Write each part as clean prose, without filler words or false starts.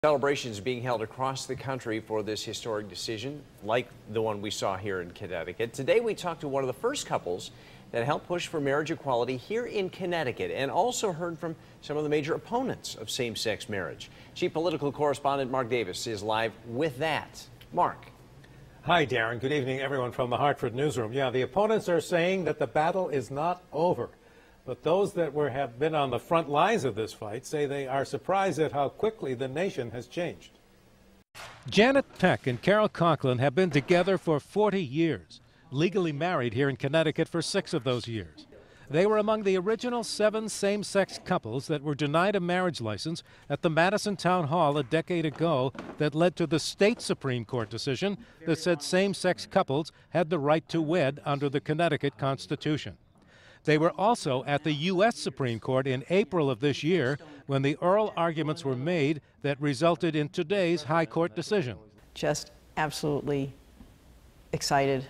Celebrations being held across the country for this historic decision, like the one we saw here in Connecticut. Today we talked to one of the first couples that helped push for marriage equality here in Connecticut, and also heard from some of the major opponents of same-sex marriage. Chief Political Correspondent Mark Davis is live with that. Mark. Hi, Darren. Good evening, everyone from the Hartford newsroom. Yeah, the opponents are saying that the battle is not over. But those that have been on the front lines of this fight say they are surprised at how quickly the nation has changed. Janet Peck and Carol Conklin have been together for 40 years, legally married here in Connecticut for 6 of those years. They were among the original 7 same-sex couples that were denied a marriage license at the Madison Town Hall a decade ago that led to the state Supreme Court decision that said same-sex couples had the right to wed under the Connecticut Constitution. They were also at the U.S. Supreme Court in April of this year when the oral arguments were made that resulted in today's High Court decision. Just absolutely excited,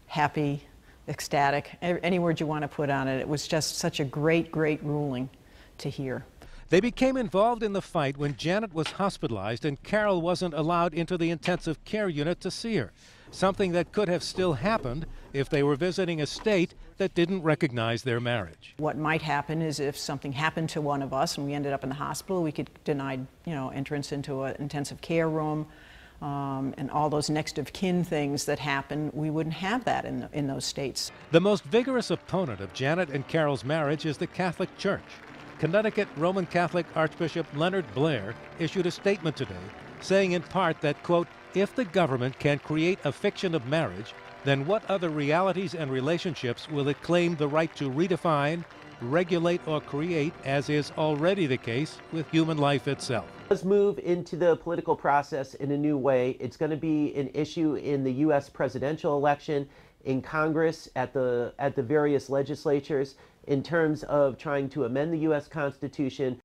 happy, ecstatic, any word you want to put on it. It was just such a great, great ruling to hear. They became involved in the fight when Janet was hospitalized and Carol wasn't allowed into the intensive care unit to see her, something that could have still happened if they were visiting a state that didn't recognize their marriage. What might happen is if something happened to one of us and we ended up in the hospital, we could deny, entrance into an intensive care room, and all those next of kin things that happen. We wouldn't have that in those states. The most vigorous opponent of Janet and Carol's marriage is the Catholic Church. Connecticut Roman Catholic Archbishop Leonard Blair issued a statement today saying in part that, quote, if the government can create a fiction of marriage, then what other realities and relationships will it claim the right to redefine, regulate, or create, as is already the case with human life itself? Let's move into the political process in a new way. It's going to be an issue in the U.S. presidential election, in Congress, at the various legislatures, in terms of trying to amend the U.S. Constitution.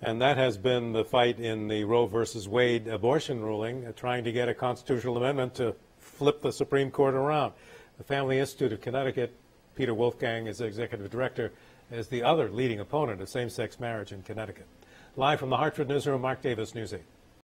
And that has been the fight in the Roe versus Wade abortion ruling, trying to get a constitutional amendment to flip the Supreme Court around. The Family Institute of Connecticut, Peter Wolfgang is executive director, is the other leading opponent of same-sex marriage in Connecticut. Live from the Hartford newsroom, Mark Davis, News 8.